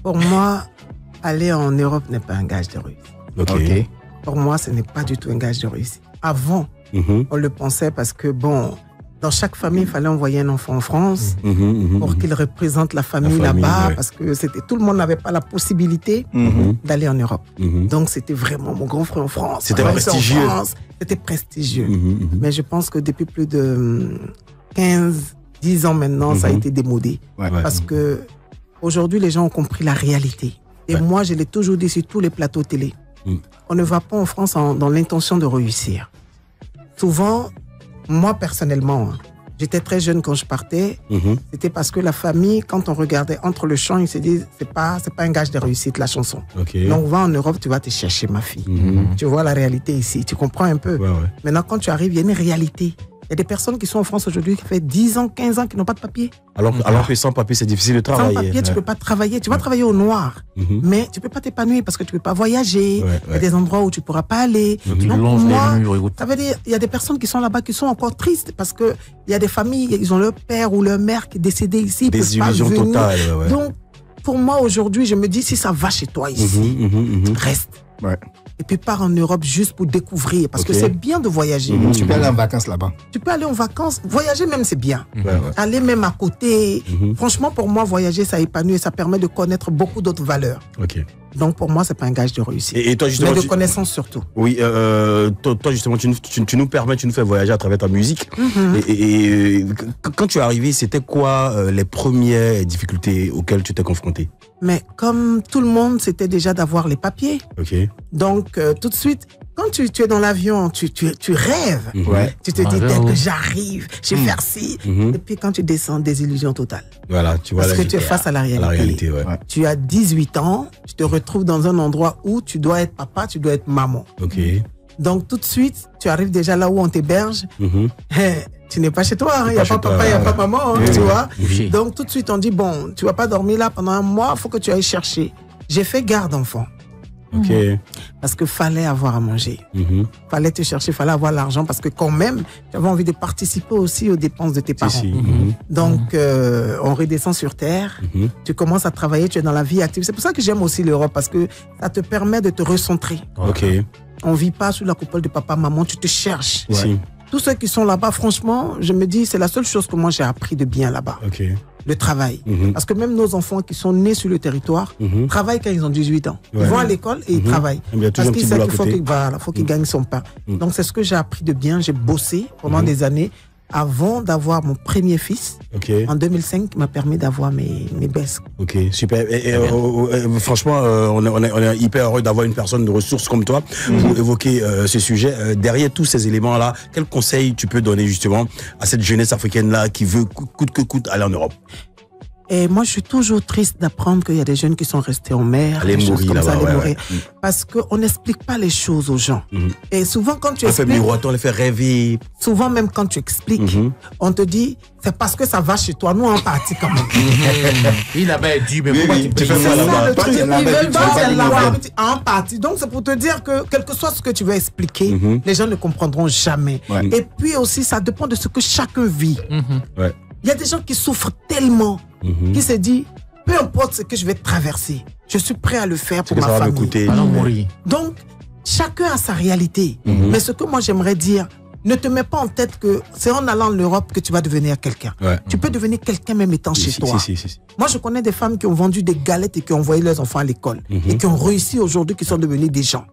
Pour moi, aller en Europe n'est pas un gage de réussite. Ok. Pour moi, ce n'est pas du tout un gage de réussite. Avant, on le pensait parce que, bon, dans chaque famille, il fallait envoyer un enfant en France pour qu'il représente la famille là-bas, parce que tout le monde n'avait pas la possibilité d'aller en Europe. Donc, c'était vraiment mon grand frère en France. C'était prestigieux. C'était prestigieux. Mais je pense que depuis plus de 10 ans maintenant, ça a été démodé. Parce que aujourd'hui, les gens ont compris la réalité. Et moi, je l'ai toujours dit sur tous les plateaux télé. On ne va pas en France dans l'intention de réussir. Souvent, moi personnellement, j'étais très jeune quand je partais. C'était parce que la famille, quand on regardait entre le chant, ils se disent c'est pas un gage de réussite la chanson. Donc va en Europe, tu vas te chercher ma fille. Tu vois la réalité ici, tu comprends un peu. Maintenant, quand tu arrives, il y a une réalité. Il y a des personnes qui sont en France aujourd'hui qui font 10 ans, 15 ans qui n'ont pas de papier. Alors que sans papier, c'est difficile de travailler. Sans papier, tu ne peux pas travailler. Tu vas travailler au noir, mais tu ne peux pas t'épanouir parce que tu ne peux pas voyager. Il y a des endroits où tu ne pourras pas aller. Donc, moi, ça veut dire il y a des personnes qui sont là-bas qui sont encore tristes parce qu'il y a des familles, ils ont leur père ou leur mère qui est décédé ici. Désillusion totale. Donc, pour moi, aujourd'hui, je me dis si ça va chez toi ici, reste. Et puis pars en Europe juste pour découvrir, parce que c'est bien de voyager. Tu peux aller en vacances là-bas. Tu peux aller en vacances, voyager même c'est bien. Aller même à côté. Franchement, pour moi, voyager, ça épanouit et ça permet de connaître beaucoup d'autres valeurs. Donc pour moi, c'est pas un gage de réussite. Et toi, justement, mais de connaissance surtout. Oui, toi justement, tu nous fais voyager à travers ta musique. Et quand tu es arrivé, c'était quoi les premières difficultés auxquelles tu t'es confronté? Mais comme tout le monde, c'était déjà d'avoir les papiers. Donc tout de suite, quand tu es dans l'avion, tu rêves. Tu te dis, dès que j'arrive, je vais faire ci. Et puis quand tu descends, désillusion totale. Voilà, tu vois. Parce que tu es face à la réalité. Tu as 18 ans, tu te retrouves dans un endroit où tu dois être papa, tu dois être maman. Donc tout de suite, tu arrives déjà là où on t'héberge. Tu n'es pas chez toi, il n'y a pas papa, il n'y a pas maman, tu vois. Donc tout de suite, on dit, bon, tu ne vas pas dormir là pendant un mois, il faut que tu ailles chercher. J'ai fait garde enfant. Parce qu'il fallait avoir à manger. Fallait te chercher, fallait avoir l'argent parce que quand même, tu avais envie de participer aussi aux dépenses de tes parents. Donc, on redescend sur terre, tu commences à travailler, tu es dans la vie active. C'est pour ça que j'aime aussi l'Europe parce que ça te permet de te recentrer. On ne vit pas sous la coupole de papa, maman, tu te cherches. Tous ceux qui sont là-bas, franchement, je me dis, c'est la seule chose que moi j'ai appris de bien là-bas. Le travail. Parce que même nos enfants qui sont nés sur le territoire travaillent quand ils ont 18 ans. Ils vont à l'école et ils travaillent. Parce qu'ils savent qu'il faut qu'ils gagnent son pain. Donc c'est ce que j'ai appris de bien. J'ai bossé pendant des années avant d'avoir mon premier fils. En 2005, qui m'a permis d'avoir mes baisses. Super. Et franchement, on est hyper heureux d'avoir une personne de ressources comme toi pour évoquer ce sujet. Derrière tous ces éléments-là, quel conseil tu peux donner justement à cette jeunesse africaine-là qui veut coûte que coûte aller en Europe? Et moi, je suis toujours triste d'apprendre qu'il y a des jeunes qui sont restés en mer, aller mourir là-bas, parce qu'on n'explique pas les choses aux gens. Et souvent, quand tu expliques, on les fait rêver. Souvent, même quand tu expliques, on te dit, c'est parce que ça va chez toi. Nous, on est parti quand même. Il avait dit, mais pourquoi tu fais ça là-bas? Ils veulent pas en partie. Donc, c'est pour te dire que, quel que soit ce que tu veux expliquer, les gens ne comprendront jamais. Et puis aussi, ça dépend de ce que chacun vit. Il y a des gens qui souffrent tellement, qui se disent, peu importe ce que je vais traverser, je suis prêt à le faire pour ma famille. Donc, chacun a sa réalité. Mais ce que moi j'aimerais dire, ne te mets pas en tête que c'est en allant en Europe que tu vas devenir quelqu'un. Tu peux devenir quelqu'un même étant chez toi. Moi, je connais des femmes qui ont vendu des galettes et qui ont envoyé leurs enfants à l'école et qui ont réussi aujourd'hui, qui sont devenus des gens.